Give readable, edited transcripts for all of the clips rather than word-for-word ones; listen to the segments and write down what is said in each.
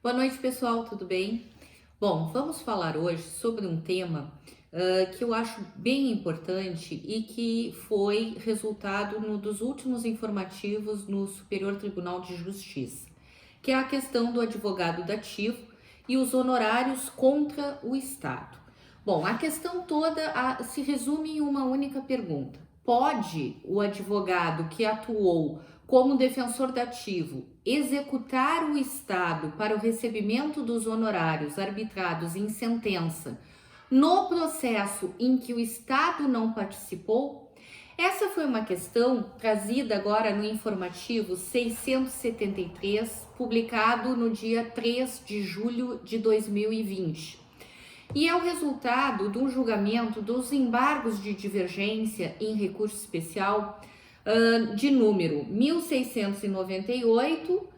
Boa noite, pessoal, tudo bem? Bom, vamos falar hoje sobre um tema que eu acho bem importante e que foi resultado dos últimos informativos no Superior Tribunal de Justiça, que é a questão do advogado dativo e os honorários contra o Estado. Bom, a questão toda se resume em uma única pergunta: pode o advogado que atuou como defensor dativo executar o Estado para o recebimento dos honorários arbitrados em sentença no processo em que o Estado não participou? Essa foi uma questão trazida agora no informativo 673, publicado no dia 3 de julho de 2020. E é o resultado do julgamento dos embargos de divergência em recurso especial de número 1698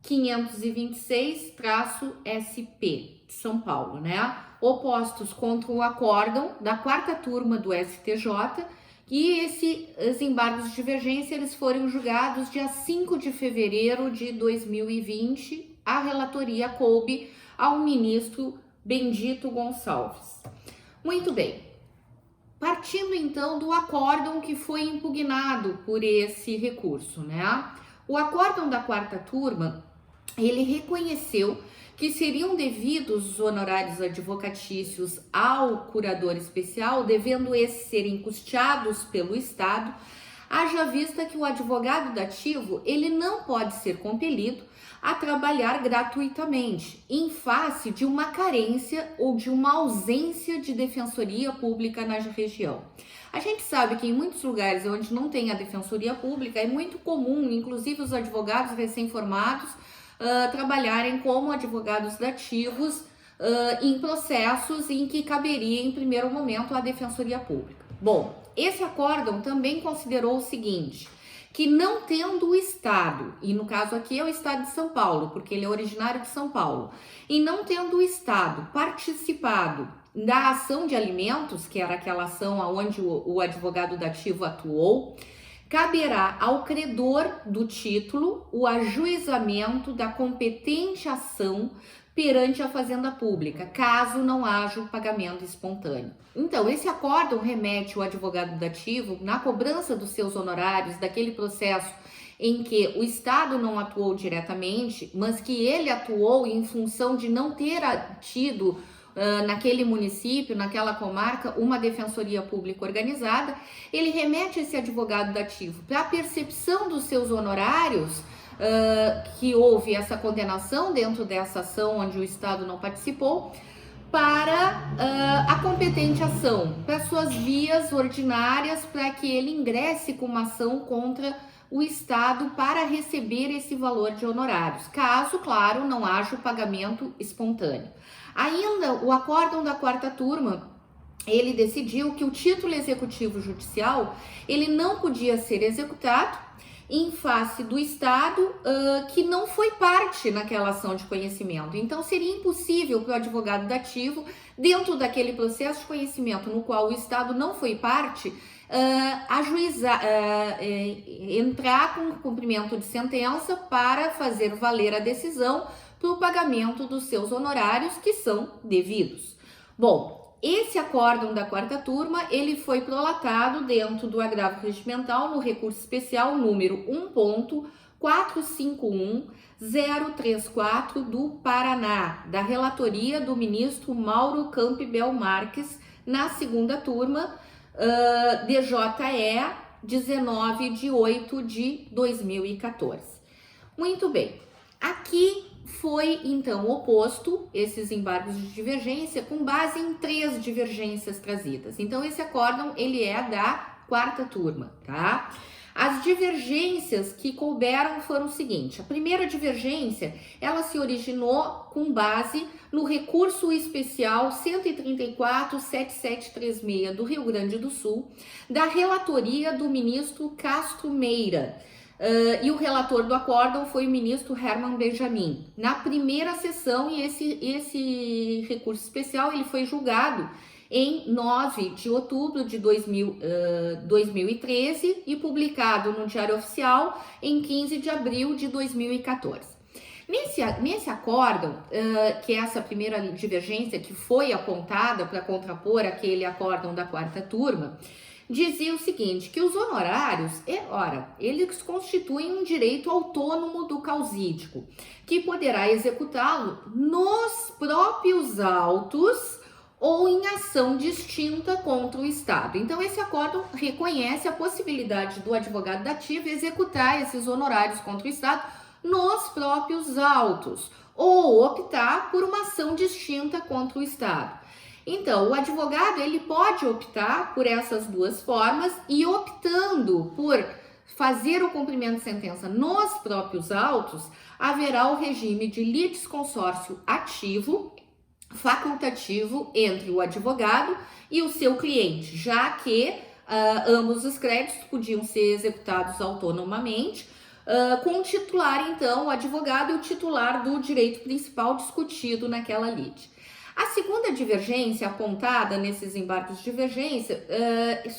526-SP de São Paulo, né? Opostos contra o acórdão da quarta turma do STJ, e esses embargos de divergência eles foram julgados dia 5 de fevereiro de 2020. A relatoria coube ao ministro Bendito Gonçalves. Muito bem. Partindo então do acórdão que foi impugnado por esse recurso, né? O acórdão da quarta turma, ele reconheceu que seriam devidos os honorários advocatícios ao curador especial, devendo esses serem custeados pelo Estado, haja vista que o advogado dativo, ele não pode ser compelido a trabalhar gratuitamente, em face de uma carência ou de uma ausência de defensoria pública na região. A gente sabe que em muitos lugares onde não tem a defensoria pública, é muito comum, inclusive os advogados recém-formados, trabalharem como advogados dativos em processos em que caberia, em primeiro momento, a defensoria pública. Bom, esse acórdão também considerou o seguinte: que não tendo o Estado, e no caso aqui é o Estado de São Paulo, porque ele é originário de São Paulo, e não tendo o Estado participado da ação de alimentos, que era aquela ação onde o advogado dativo atuou, caberá ao credor do título o ajuizamento da competente ação perante a Fazenda Pública, caso não haja o pagamento espontâneo. Então, esse acórdão remete o advogado dativo na cobrança dos seus honorários daquele processo em que o Estado não atuou diretamente, mas que ele atuou em função de não ter tido naquele município, naquela comarca, uma defensoria pública organizada. Ele remete esse advogado dativo para a percepção dos seus honorários, que houve essa condenação dentro dessa ação onde o Estado não participou, para a competente ação, para suas vias ordinárias, para que ele ingresse com uma ação contra o Estado para receber esse valor de honorários, caso, claro, não haja o pagamento espontâneo. Ainda o acórdão da quarta turma, ele decidiu que o título executivo judicial, ele não podia ser executado em face do Estado que não foi parte naquela ação de conhecimento. Então, seria impossível para o advogado dativo, dentro daquele processo de conhecimento no qual o Estado não foi parte, entrar com cumprimento de sentença para fazer valer a decisão para o pagamento dos seus honorários, que são devidos. Bom, esse acórdão da quarta turma, ele foi prolatado dentro do agravo regimental no recurso especial número 1.451034 do Paraná, da relatoria do ministro Mauro Campbell Marques, na segunda turma, DJE 19 de 8 de 2014. Muito bem, aqui foi então oposto esses embargos de divergência com base em 3 divergências trazidas. Então esse acórdão, ele é da quarta turma, tá? As divergências que couberam foram o seguinte: a primeira divergência, ela se originou com base no recurso especial 134.7736 do Rio Grande do Sul, da relatoria do ministro Castro Meira, e o relator do acórdão foi o ministro Herman Benjamin. Na primeira sessão, e esse recurso especial, ele foi julgado em 9 de outubro de 2013 e publicado no Diário Oficial em 15 de abril de 2014. Nesse acórdão, que é essa primeira divergência que foi apontada para contrapor aquele acórdão da quarta turma, dizia o seguinte, que os honorários, eles constituem um direito autônomo do causídico, que poderá executá-lo nos próprios autos ou em ação distinta contra o Estado. Então, esse acórdão reconhece a possibilidade do advogado dativo executar esses honorários contra o Estado nos próprios autos, ou optar por uma ação distinta contra o Estado. Então, o advogado ele pode optar por essas duas formas e optando por fazer o cumprimento de sentença nos próprios autos, haverá o regime de litisconsórcio ativo, facultativo entre o advogado e o seu cliente, já que ambos os créditos podiam ser executados autonomamente, com o titular, então, o advogado e o titular do direito principal discutido naquela lide. A segunda divergência apontada nesses embargos de divergência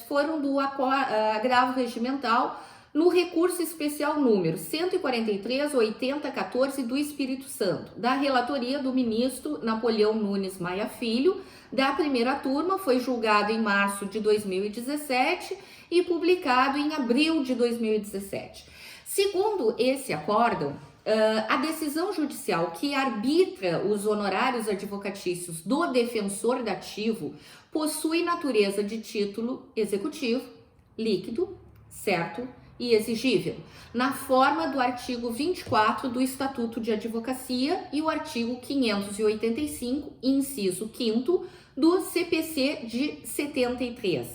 foram do agravo regimental no recurso especial número 143/8014 do Espírito Santo, da relatoria do ministro Napoleão Nunes Maia Filho, da primeira turma, foi julgado em março de 2017 e publicado em abril de 2017. Segundo esse acórdão, a decisão judicial que arbitra os honorários advocatícios do defensor dativo possui natureza de título executivo, líquido, certo e exigível, na forma do artigo 24 do Estatuto de Advocacia e o artigo 585, inciso 5º, do CPC de 73,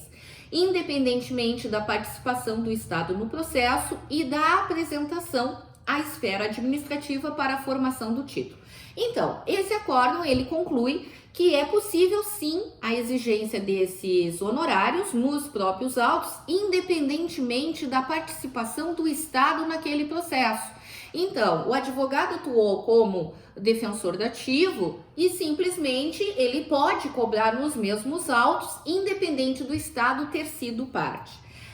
independentemente da participação do Estado no processo e da apresentação à esfera administrativa para a formação do título. Então, esse acórdão, ele conclui que é possível sim a exigência desses honorários nos próprios autos, independentemente da participação do Estado naquele processo. Então, o advogado atuou como defensor dativo e simplesmente ele pode cobrar nos mesmos autos, independente do Estado ter sido parte.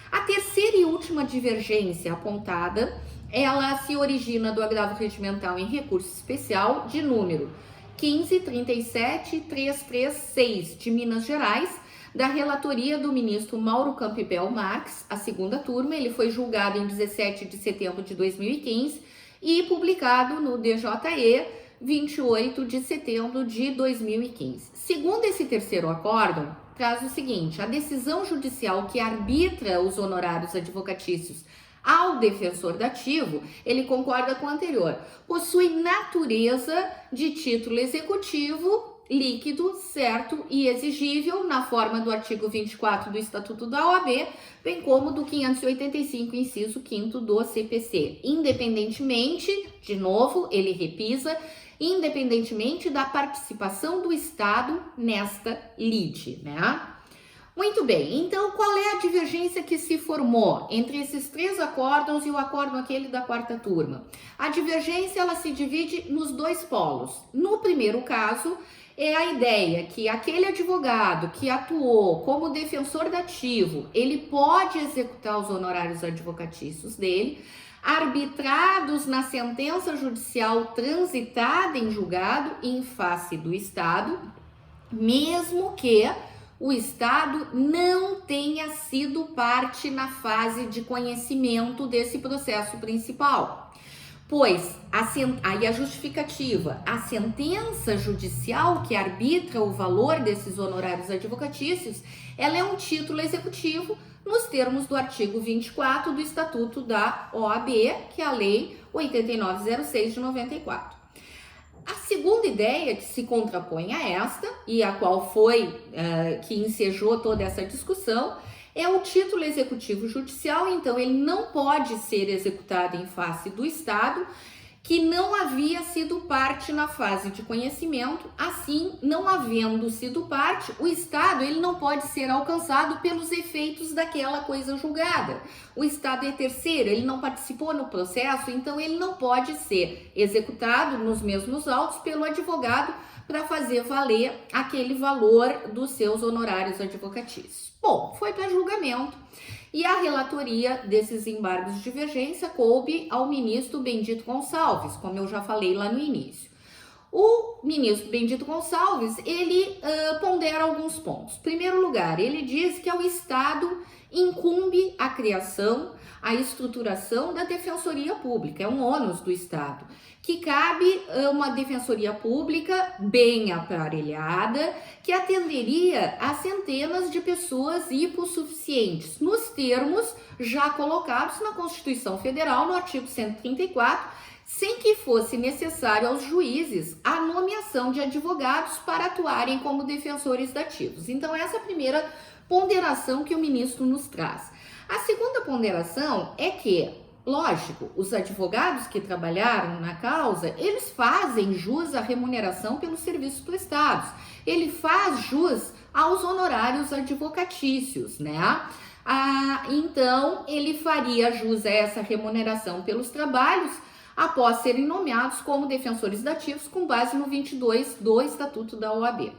A terceira e última divergência apontada, ela se origina do agravo regimental em recurso especial de número 15.37336 de Minas Gerais, da relatoria do ministro Mauro Campbell Marques, a segunda turma. Ele foi julgado em 17 de setembro de 2015 e publicado no DJE 28 de setembro de 2015. Segundo esse terceiro acórdão, traz o seguinte: a decisão judicial que arbitra os honorários advocatícios ao defensor dativo, ele concorda com o anterior, possui natureza de título executivo, líquido, certo e exigível, na forma do artigo 24 do Estatuto da OAB, bem como do 585, inciso 5º do CPC, independentemente, de novo, ele repisa, independentemente da participação do Estado nesta lide, né? Muito bem, então qual é a divergência que se formou entre esses três acórdãos e o acórdão aquele da quarta turma? A divergência, ela se divide nos dois polos. No primeiro caso, é a ideia que aquele advogado que atuou como defensor dativo, ele pode executar os honorários advocatícios dele, arbitrados na sentença judicial transitada em julgado em face do Estado, mesmo que o Estado não tenha sido parte na fase de conhecimento desse processo principal. Pois, aí a justificativa, a sentença judicial que arbitra o valor desses honorários advocatícios, ela é um título executivo nos termos do artigo 24 do Estatuto da OAB, que é a Lei 8906 de 94. A segunda ideia que se contrapõe a esta, e a qual foi que ensejou toda essa discussão, é o título executivo judicial. Então ele não pode ser executado em face do Estado, que não havia sido parte na fase de conhecimento. Assim, não havendo sido parte, o Estado ele não pode ser alcançado pelos efeitos daquela coisa julgada. O Estado é terceiro, ele não participou no processo, então ele não pode ser executado nos mesmos autos pelo advogado para fazer valer aquele valor dos seus honorários advocatícios. Bom, foi para julgamento e a relatoria desses embargos de divergência coube ao ministro Bendito Gonçalves, como eu já falei lá no início. O ministro Bendito Gonçalves, ele pondera alguns pontos. Em primeiro lugar, ele diz que ao Estado incumbe a criação, a estruturação da Defensoria Pública, é um ônus do Estado, que cabe uma Defensoria Pública bem aparelhada, que atenderia a centenas de pessoas hipossuficientes, nos termos já colocados na Constituição Federal, no artigo 134, sem que fosse necessário aos juízes a nomeação de advogados para atuarem como defensores dativos. Então, essa é a primeira ponderação que o ministro nos traz. A segunda ponderação é que, lógico, os advogados que trabalharam na causa, eles fazem jus à remuneração pelos serviços prestados. Ele faz jus aos honorários advocatícios, né? Então, ele faria jus a essa remuneração pelos trabalhos após serem nomeados como defensores dativos com base no 22 do Estatuto da OAB.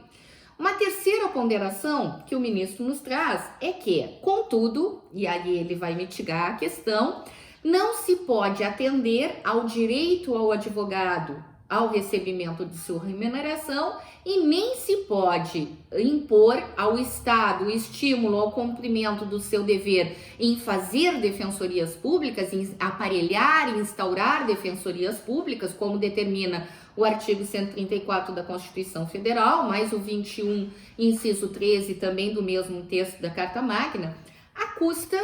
Uma terceira ponderação que o ministro nos traz é que, contudo, e aí ele vai mitigar a questão, não se pode atender ao direito ao advogado ao recebimento de sua remuneração e nem se pode impor ao Estado o estímulo ao cumprimento do seu dever em fazer defensorias públicas, em aparelhar e instaurar defensorias públicas, como determina o artigo 134 da Constituição Federal, mais o 21, inciso 13, também do mesmo texto da Carta Magna, à custa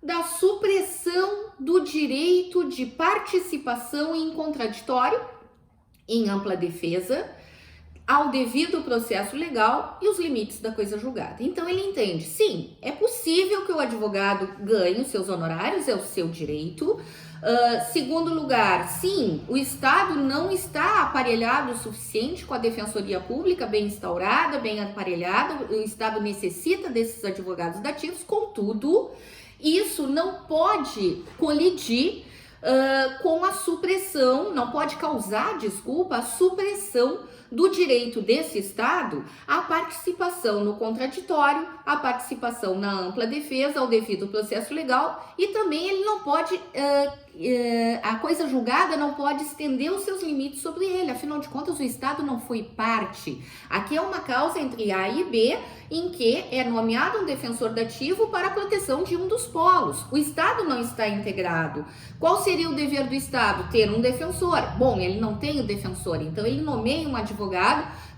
da supressão do direito de participação em contraditório, em ampla defesa, ao devido processo legal e os limites da coisa julgada. Então ele entende, sim, é possível que o advogado ganhe os seus honorários, é o seu direito. Segundo lugar, sim, o Estado não está aparelhado o suficiente com a defensoria pública bem instaurada, bem aparelhada, o Estado necessita desses advogados dativos, contudo, isso não pode colidir com a supressão, não pode causar, desculpa, a supressão do direito desse Estado à participação no contraditório, à participação na ampla defesa, ao devido processo legal, e também ele não pode, a coisa julgada não pode estender os seus limites sobre ele, afinal de contas o Estado não foi parte. Aqui é uma causa entre A e B, em que é nomeado um defensor dativo para a proteção de um dos polos. O Estado não está integrado. Qual seria o dever do Estado? Ter um defensor. Bom, ele não tem o defensor, então ele nomeia um advogado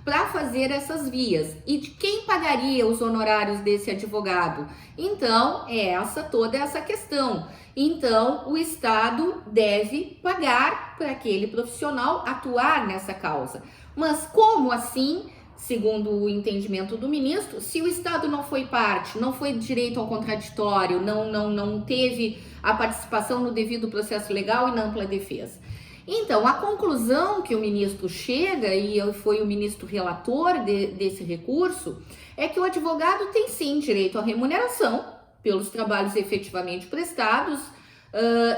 para fazer essas vias. E de quem pagaria os honorários desse advogado? Então, é toda essa questão. Então, o Estado deve pagar para aquele profissional atuar nessa causa. Mas como assim? Segundo o entendimento do ministro, se o Estado não foi parte, não foi direito ao contraditório, não teve a participação no devido processo legal e na ampla defesa. Então, a conclusão que o ministro chega, e foi o ministro relator desse recurso, é que o advogado tem sim direito à remuneração pelos trabalhos efetivamente prestados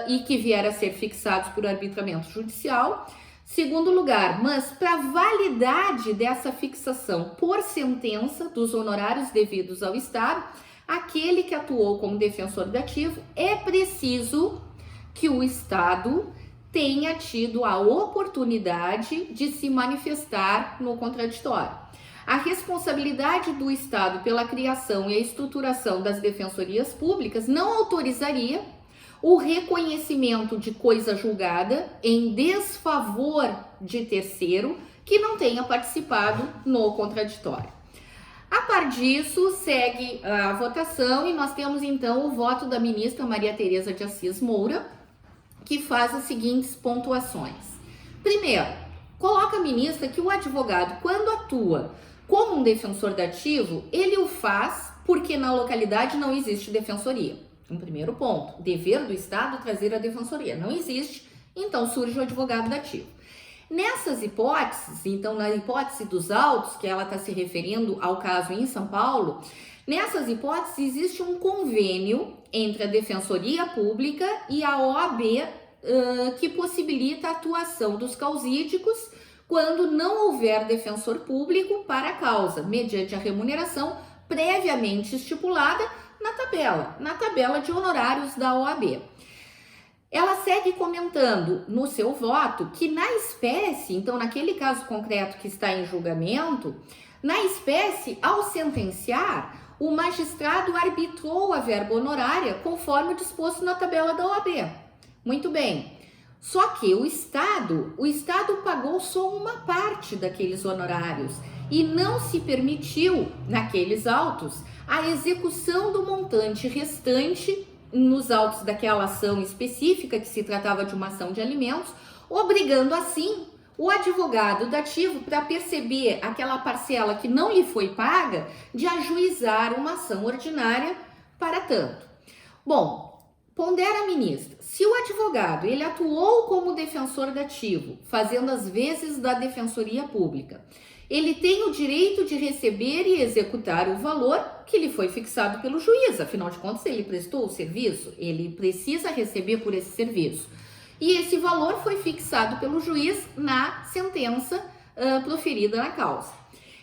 e que vier a ser fixados por arbitramento judicial. Segundo lugar, mas para validade dessa fixação por sentença dos honorários devidos ao Estado, aquele que atuou como defensor dativo, é preciso que o Estado tenha tido a oportunidade de se manifestar no contraditório. A responsabilidade do Estado pela criação e a estruturação das defensorias públicas não autorizaria o reconhecimento de coisa julgada em desfavor de terceiro que não tenha participado no contraditório. A par disso, segue a votação e nós temos então o voto da ministra Maria Tereza de Assis Moura, que faz as seguintes pontuações. Primeiro, coloca a ministra que o advogado, quando atua como um defensor dativo, ele o faz porque na localidade não existe defensoria. Um primeiro ponto, dever do Estado trazer a defensoria. Não existe, então surge o advogado dativo. Nessas hipóteses, então na hipótese dos autos, que ela está se referindo ao caso em São Paulo, nessas hipóteses existe um convênio entre a Defensoria Pública e a OAB que possibilita a atuação dos causídicos quando não houver defensor público para a causa, mediante a remuneração previamente estipulada na tabela de honorários da OAB. Ela segue comentando no seu voto que na espécie, então naquele caso concreto que está em julgamento, na espécie, ao sentenciar, o magistrado arbitrou a verba honorária conforme disposto na tabela da OAB. Muito bem. Só que o Estado pagou só uma parte daqueles honorários e não se permitiu, naqueles autos, a execução do montante restante nos autos daquela ação específica, que se tratava de uma ação de alimentos, obrigando assim o advogado dativo, para perceber aquela parcela que não lhe foi paga, de ajuizar uma ação ordinária para tanto. Bom, pondera a ministra, se o advogado ele atuou como defensor dativo, fazendo as vezes da defensoria pública, ele tem o direito de receber e executar o valor que lhe foi fixado pelo juiz. Afinal de contas, ele prestou o serviço, ele precisa receber por esse serviço. E esse valor foi fixado pelo juiz na sentença proferida na causa.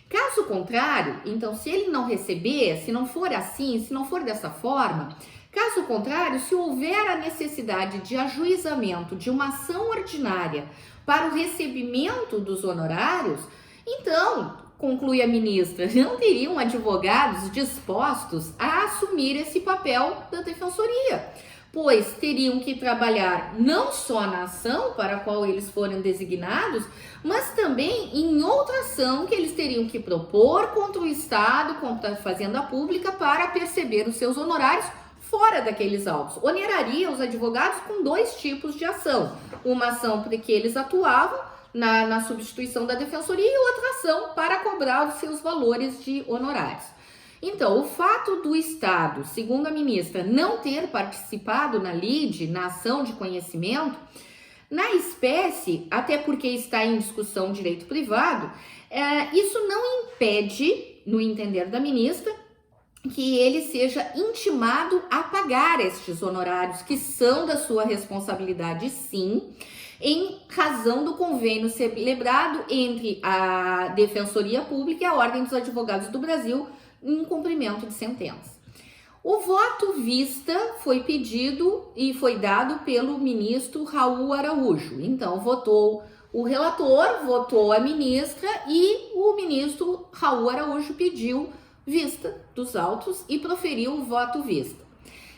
Caso contrário, então, se ele não receber, se não for assim, se não for dessa forma, caso contrário, se houver a necessidade de ajuizamento de uma ação ordinária para o recebimento dos honorários, então, conclui a ministra, não teriam advogados dispostos a assumir esse papel da defensoria, pois teriam que trabalhar não só na ação para a qual eles foram designados, mas também em outra ação que eles teriam que propor contra o Estado, contra a Fazenda Pública, para perceber os seus honorários fora daqueles autos. Oneraria os advogados com dois tipos de ação. Uma ação porque eles atuavam na substituição da defensoria e outra ação para cobrar os seus valores de honorários. Então, o fato do Estado, segundo a ministra, não ter participado na lide, na ação de conhecimento, na espécie, até porque está em discussão direito privado, isso não impede, no entender da ministra, que ele seja intimado a pagar estes honorários, que são da sua responsabilidade, sim, em razão do convênio celebrado entre a Defensoria Pública e a Ordem dos Advogados do Brasil em cumprimento de sentença. O voto vista foi pedido e foi dado pelo ministro Raul Araújo. Então, votou o relator, votou a ministra e o ministro Raul Araújo pediu vista dos autos e proferiu o voto vista.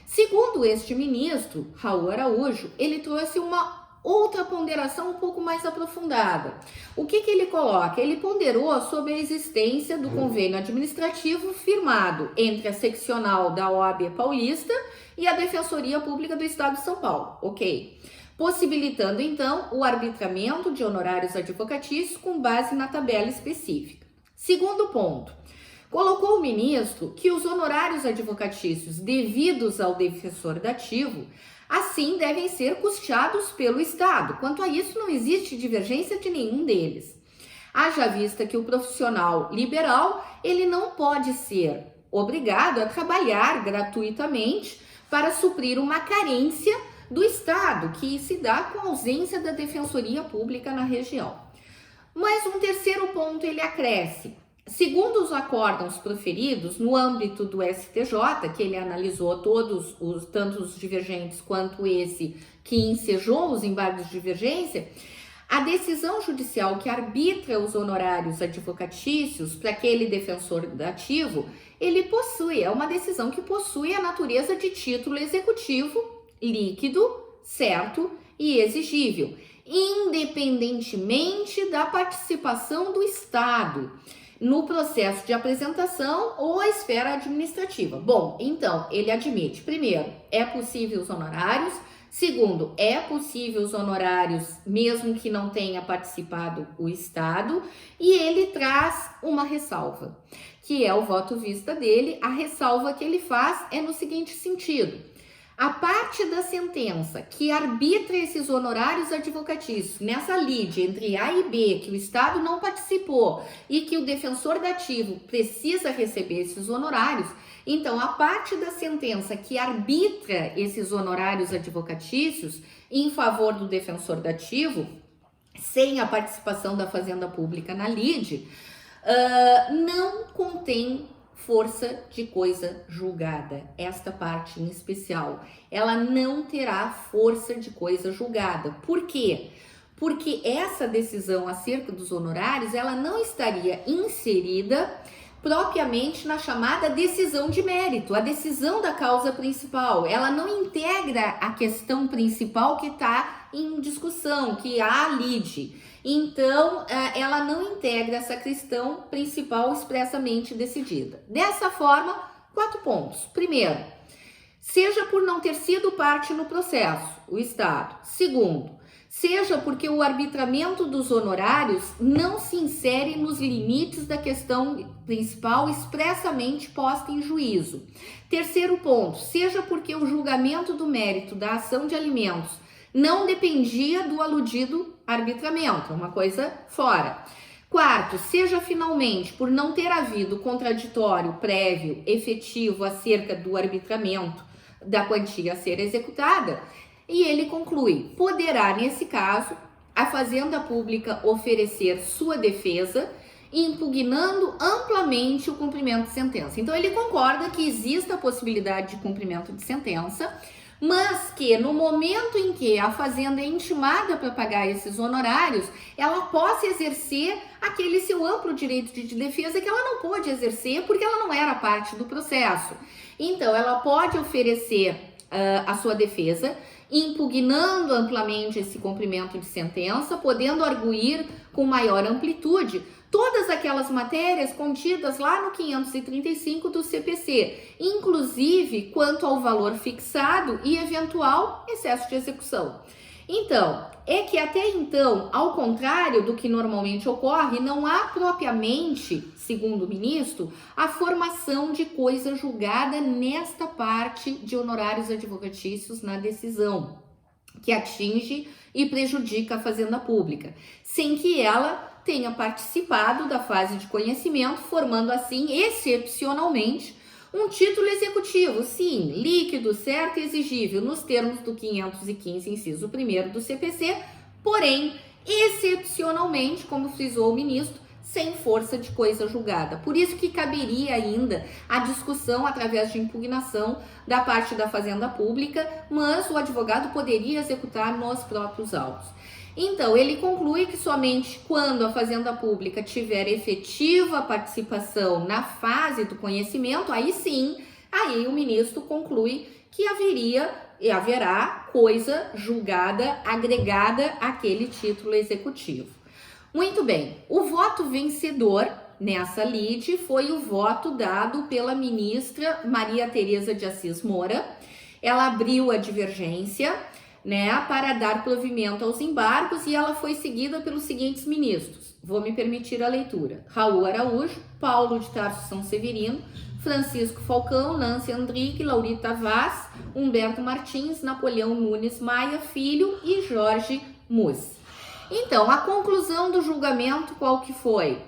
Segundo este ministro, Raul Araújo, ele trouxe uma outra ponderação um pouco mais aprofundada. O que ele coloca? Ele ponderou sobre a existência do convênio administrativo firmado entre a seccional da OAB Paulista e a Defensoria Pública do Estado de São Paulo, ok? Possibilitando, então, o arbitramento de honorários advocatícios com base na tabela específica. Segundo ponto, colocou o ministro que os honorários advocatícios devidos ao defensor dativo assim devem ser custeados pelo Estado. Quanto a isso, não existe divergência de nenhum deles. Haja vista que o profissional liberal, ele não pode ser obrigado a trabalhar gratuitamente para suprir uma carência do Estado, que se dá com a ausência da Defensoria Pública na região. Mas um terceiro ponto ele acresce. Segundo os acórdãos proferidos no âmbito do STJ, que ele analisou todos os, tanto os divergentes quanto esse que ensejou os embargos de divergência, a decisão judicial que arbitra os honorários advocatícios para aquele defensor dativo, ele possui, é uma decisão que possui a natureza de título executivo líquido, certo e exigível, independentemente da participação do Estado no processo de apresentação ou a esfera administrativa. Bom, então, ele admite, primeiro, é possível os honorários, segundo, é possível os honorários mesmo que não tenha participado o Estado, e ele traz uma ressalva, que é o voto vista dele. A ressalva que ele faz é no seguinte sentido: a parte da sentença que arbitra esses honorários advocatícios nessa lide entre A e B, que o Estado não participou e que o defensor dativo precisa receber esses honorários, então a parte da sentença que arbitra esses honorários advocatícios em favor do defensor dativo, sem a participação da Fazenda Pública na lide, não contém força de coisa julgada. Esta parte em especial, ela não terá força de coisa julgada. Por quê? Porque essa decisão acerca dos honorários, ela não estaria inserida propriamente na chamada decisão de mérito, a decisão da causa principal. Ela não integra a questão principal que está em discussão, que há lide. Então, ela não integra essa questão principal expressamente decidida. Dessa forma, 4 pontos. Primeiro, seja por não ter sido parte no processo, o Estado. Segundo, seja porque o arbitramento dos honorários não se insere nos limites da questão principal expressamente posta em juízo. Terceiro ponto, seja porque o julgamento do mérito da ação de alimentos não dependia do aludido arbitramento, uma coisa fora. Quarto, seja finalmente por não ter havido contraditório prévio efetivo acerca do arbitramento da quantia a ser executada. E ele conclui, poderá, nesse caso, a Fazenda Pública oferecer sua defesa, impugnando amplamente o cumprimento de sentença. Então, ele concorda que existe a possibilidade de cumprimento de sentença, mas que no momento em que a Fazenda é intimada para pagar esses honorários, ela possa exercer aquele seu amplo direito de defesa que ela não pôde exercer porque ela não era parte do processo. Então, ela pode oferecer a sua defesa, impugnando amplamente esse cumprimento de sentença, podendo arguir com maior amplitude todas aquelas matérias contidas lá no 535 do CPC, inclusive quanto ao valor fixado e eventual excesso de execução. Então, é que até então, ao contrário do que normalmente ocorre, não há propriamente, segundo o ministro, a formação de coisa julgada nesta parte de honorários advocatícios na decisão, que atinge e prejudica a Fazenda Pública, sem que ela tenha participado da fase de conhecimento, formando assim, excepcionalmente, um título executivo, sim, líquido, certo e exigível, nos termos do 515, inciso 1º do CPC, porém, excepcionalmente, como frisou o ministro, sem força de coisa julgada. Por isso que caberia ainda a discussão através de impugnação da parte da Fazenda Pública, mas o advogado poderia executar nos próprios autos. Então, ele conclui que somente quando a Fazenda Pública tiver efetiva participação na fase do conhecimento, aí sim, aí o ministro conclui que haverá coisa julgada agregada àquele título executivo. Muito bem, o voto vencedor nessa lide foi o voto dado pela ministra Maria Tereza de Assis Moura. Ela abriu a divergência, para dar provimento aos embargos e ela foi seguida pelos seguintes ministros. Vou me permitir a leitura. Raul Araújo, Paulo de Tarso São Severino, Francisco Falcão, Nancy Andrighi, Laurita Vaz, Humberto Martins, Napoleão Nunes Maia Filho e Jorge Mussi. Então, a conclusão do julgamento qual que foi?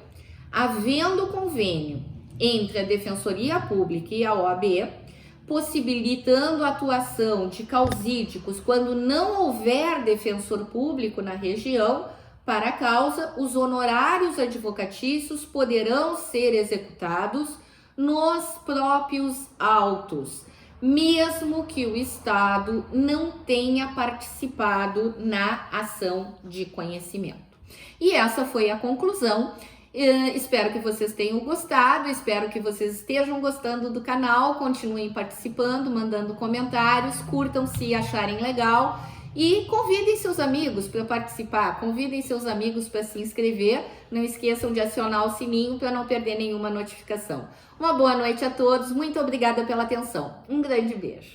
Havendo convênio entre a Defensoria Pública e a OAB, possibilitando a atuação de causídicos quando não houver defensor público na região para a causa, os honorários advocatícios poderão ser executados nos próprios autos, mesmo que o Estado não tenha participado na ação de conhecimento. E essa foi a conclusão. Espero que vocês tenham gostado, espero que vocês estejam gostando do canal, continuem participando, mandando comentários, curtam se acharem legal e convidem seus amigos para participar, convidem seus amigos para se inscrever, não esqueçam de acionar o sininho para não perder nenhuma notificação. Uma boa noite a todos, muito obrigada pela atenção, um grande beijo.